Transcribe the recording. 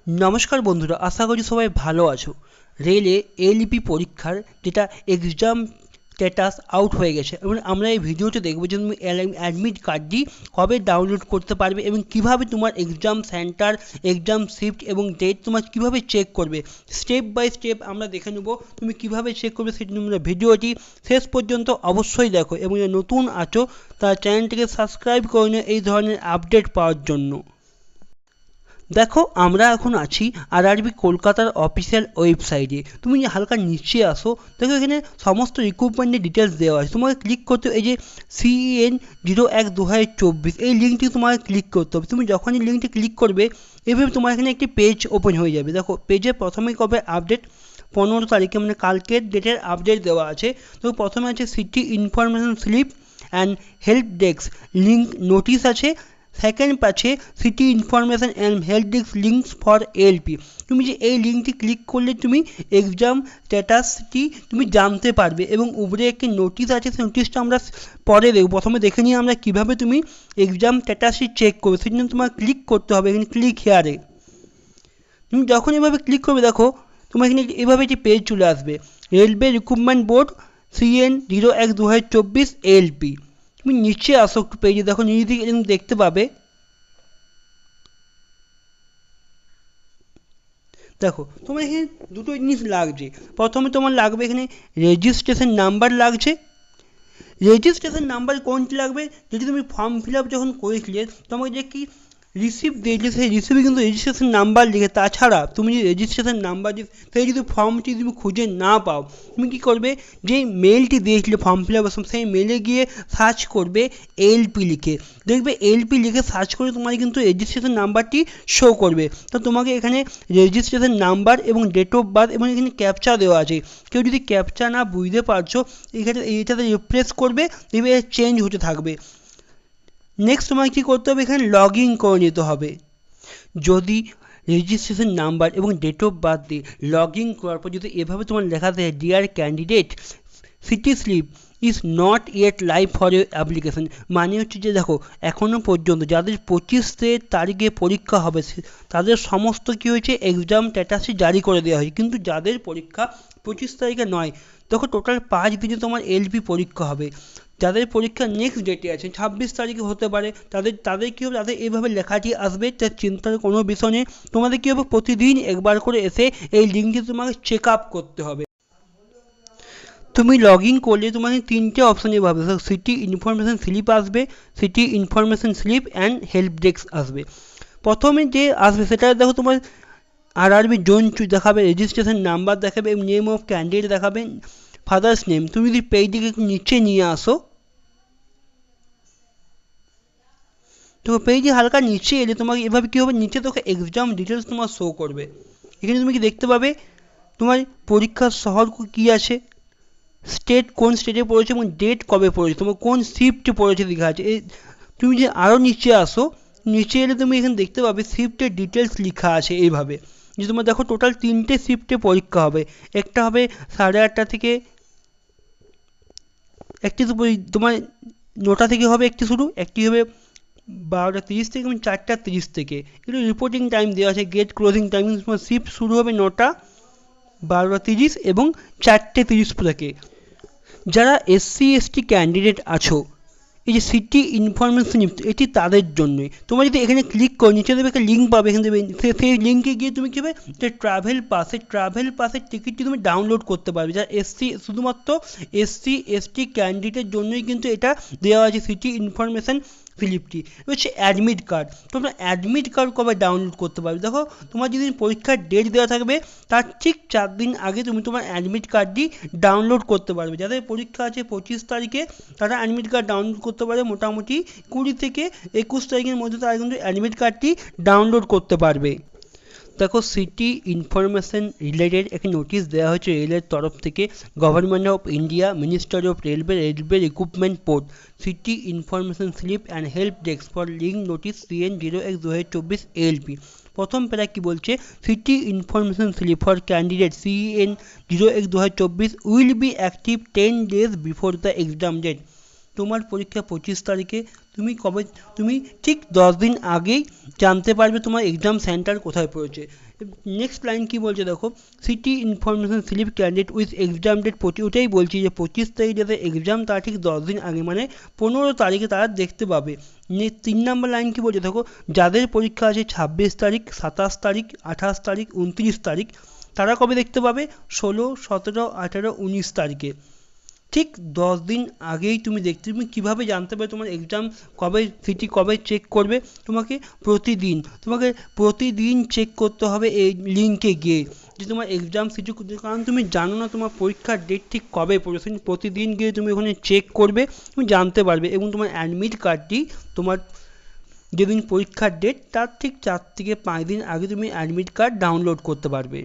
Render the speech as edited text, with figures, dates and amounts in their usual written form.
নমস্কার বন্ধুরা, আশা করি সবাই ভালো আছো। রেলে এলপি পরীক্ষার যেটা এক্সাম স্ট্যাটাস আউট হয়ে গেছে এবং আমরা এই ভিডিওতে দেখবো যে তুমি অ্যাডমিট কার্ডটি কবে ডাউনলোড করতে পারবে এবং কিভাবে তোমার এক্সাম সেন্টার, এক্সাম শিফট এবং ডেট তোমার কিভাবে চেক করবে। স্টেপ বাই স্টেপ আমরা দেখে নেব তুমি কিভাবে চেক করবে। সেটি তোমরা ভিডিওটি শেষ পর্যন্ত অবশ্যই দেখো এবং নতুন আছো তার চ্যানেলটিকে সাবস্ক্রাইব করে নিও এই ধরনের আপডেট পাওয়ার জন্য। দেখো আমরা এখন আছি আরআরবি কলকাতার অফিসিয়াল ওয়েবসাইটে। তুমি হালকা নিচে আসো, দেখো এখানে সমস্ত রিক্রুটমেন্টের ডিটেলস দেওয়া আছে। তোমাকে ক্লিক করতে এই যে CEN01/2024 এই লিঙ্কটি তোমাকে ক্লিক করতে হবে। তুমি যখনই লিঙ্কটি ক্লিক করবে এভাবে তোমার এখানে একটি পেজ ওপেন হয়ে যাবে। দেখো পেজে প্রথমেই কবে আপডেট 15 তারিখে মানে কালকের ডেটের আপডেট দেওয়া আছে। তো প্রথমে আছে city information slip and help desk link notice আছে। সেকেন্ড আছে city information and help desk links for LP. তুমি যে এই লিঙ্কটি ক্লিক করলে তুমি এক্সাম স্ট্যাটাসটি তুমি জানতে পারবে এবং উপরে একটি নোটিশ আছে, সেই নোটিশটা আমরা পরে দেখব। প্রথমে দেখে নিই আমরা কীভাবে তুমি এক্সাম স্ট্যাটাসটি চেক করবে। সেই জন্য তোমার ক্লিক করতে হবে এখানে ক্লিক হেয়ারে। তুমি যখন এভাবে ক্লিক করবে দেখো তোমার এখানে এভাবে একটি পেজ চলে আসবে, railway recruitment board CN01/2024 LP. তুমি নিচে আসো একটু পেজে, দেখো নিচে দিকে তুমি দেখতে পাবে, দেখো তোমার এখানে দুটো জিনিস লাগছে। প্রথমে তোমার লাগবে এখানে রেজিস্ট্রেশন নাম্বার লাগছে। রেজিস্ট্রেশন নাম্বার কোনটি লাগবে? যদি তুমি ফর্ম ফিল আপ যখন করেছিলে তোমাকে যে কি রিসিপ্ট দিয়েছে সেই রিসিপ্টে কিন্তু রেজিস্ট্রেশন নাম্বার লিখে, তাছাড়া তুমি যে রেজিস্ট্রেশন নাম্বার সেই যদি ফর্মটি তুমি খুঁজে না পাও তুমি কী করবে, যে মেলটি দিয়েছিলে ফর্ম ফিল আপ সেই মেলে গিয়ে সার্চ করবে এলপি লিখে, দেখবে এলপি লিখে সার্চ করে তোমার কিন্তু রেজিস্ট্রেশন নাম্বারটি শো করবে। তো তোমাকে এখানে রেজিস্ট্রেশন নাম্বার এবং ডেট অফ বার্থ এবং এখানে ক্যাপচা দেওয়া আছে। কেউ যদি ক্যাপচা না বুঝতে পারছো এখানে এইটাতে রিপ্লেস করবে, দেখবে চেঞ্জ হতে থাকবে। নেক্সট তোমাকে কী করতে হবে, এখানে লগ ইন করে নিতে হবে। যদি রেজিস্ট্রেশন নাম্বার এবং ডেট অফ বার্থ দিয়ে লগ ইন করার পর যদি এভাবে তোমার লেখা থাকে dear candidate city slip is not yet live for your application, মানে হচ্ছে যে দেখো এখনও পর্যন্ত যাদের 25 তারিখে পরীক্ষা হবে তাদের সমস্ত কী হয়েছে এক্সাম স্ট্যাটাসই জারি করে দেওয়া হয়, কিন্তু যাদের পরীক্ষা 25 তারিখে নয়, দেখো টোটাল 5 দিনে তোমার এলপি পরীক্ষা হবে। যাদের পরীক্ষা নেক্সট ডেটে আছে 26 তারিখে হতে পারে, তাদের কী হবে, তাদের এইভাবে লেখাটি আসবে, তার চিন্তার কোনো বিষয় নেই। তোমাদের কী হবে, প্রতিদিন একবার করে এসে এই লিঙ্কটি তোমাকে চেক আপ করতে হবে। তুমি লগ ইন করলে তোমাকে 3টে অপশানে পাবে, সিটি ইনফরমেশান স্লিপ আসবে, city information slip and help desk আসবে। প্রথমে যে আসবে সেটা দেখো তোমার আরআরবি জোন দেখাবে, রেজিস্ট্রেশন নাম্বার দেখাবে, নেম অফ ক্যান্ডিডেট দেখাবে, ফাদার্স নেম। তুমি যদি পেজটিকে নিচে নিয়ে আসো, তো পেজে হালকা নিচে এলে তোমাকে এভাবে কী হবে, নিচে তোকে এক্সাম ডিটেলস তোমার শো করবে। এখানে তুমি কি দেখতে পাবে তোমার পরীক্ষার শহর কী আছে, স্টেট কোন স্টেটে পড়েছে এবং ডেট কবে পড়েছে, তোমার কোন শিফটে পড়েছে লেখা আছে। তুমি যে আরও নিচে আসো, নিচে এলে তুমি এখানে দেখতে পাবে শিফটের ডিটেলস লেখা আছে এইভাবে, যে তোমার দেখো টোটাল 3টে শিফটে পরীক্ষা হবে। একটা হবে 8:30 থেকে, একটি তোমার 9টা থেকে হবে একটি শুরু, একটি হবে 12:30 থেকে এবং 4:30 থেকে। এগুলো রিপোর্টিং টাইম দেওয়া আছে, গেট ক্লোজিং টাইম। তোমার শিফট শুরু হবে 9টা, 12:30 এবং 4:30 থেকে। যারা SC/ST ক্যান্ডিডেট আছো, এই যে সিটি ইনফরমেশন এটি তাদের জন্যই। তোমরা যদি এখানে ক্লিক করো নিচে দেবে একটা লিঙ্ক পাবে, এখানে দেবে সেই লিঙ্কে গিয়ে তুমি কী হবে, যে ট্রাভেল পাসের টিকিটটি তুমি ডাউনলোড করতে পারবে। যারা শুধুমাত্র SC/ST ক্যান্ডিডেটের জন্যই কিন্তু এটা দেওয়া আছে সিটি ইনফরমেশান স্লিপটি। হচ্ছে অ্যাডমিট কার্ড, তোমরা অ্যাডমিট কার্ড কবে ডাউনলোড করতে পারবে, দেখো তোমার যেদিন পরীক্ষার ডেট দেওয়া থাকবে তার ঠিক 4 দিন আগে তুমি তোমার অ্যাডমিট কার্ডটি ডাউনলোড করতে পারবে। যাদের পরীক্ষা আছে 25 তারিখে তারা অ্যাডমিট কার্ড ডাউনলোড করতে পারে, মোটামুটি 20 থেকে 21 তারিখের মধ্যে তারা কিন্তু অ্যাডমিট কার্ডটি ডাউনলোড করতে পারবে। দেখো সিটি ইনফরমেশন রিলেটেড একটি নোটিশ দেওয়া হয়েছে রেলের তরফ থেকে, government of India, ministry of railway recruitment board, city information slip and help desk for link notice CN01/2024 LP. প্রথম প্যারা কি বলছে, city information slip for candidate CN01/2024 will be active 10 days before the exam date. তোমার পরীক্ষা 25 তারিখে, তুমি ঠিক 10 দিন আগেই জানতে পারবে তোমার এক্সাম সেন্টার কোথায় পড়েছে। নেক্সট লাইন কি বলছে দেখো, city information slip candidate with exam date, ওটাই বলছি যে 25 তারিখ যাতে এক্সাম তার ঠিক 10 দিন আগে মানে 15 তারিখে তারা দেখতে পাবে। 3 নম্বর লাইন কি বলছে দেখো, যাদের পরীক্ষা আছে 26 তারিখ, 27 তারিখ, 28 তারিখ, 29 তারিখ, তারা কবে দেখতে পাবে? 16, 17, 18, 19 তারিখে। ঠিক 10 দিন আগেই তুমি কীভাবে জানতে পারবে তোমার এক্সাম কবে, সিটি কবে চেক করবে? তোমাকে প্রতিদিন চেক করতে হবে এই লিঙ্কে গিয়ে যে তোমার এক্সাম সিটি, কারণ তুমি জানো না তোমার পরীক্ষার ডেট ঠিক কবে পড়েছে। প্রতিদিন গিয়ে তুমি ওখানে চেক করবে, তুমি জানতে পারবে। এবং তোমার অ্যাডমিট কার্ডটি তোমার যেদিন পরীক্ষার ডেট তার ঠিক 4 থেকে 5 দিন আগে তুমি অ্যাডমিট কার্ড ডাউনলোড করতে পারবে।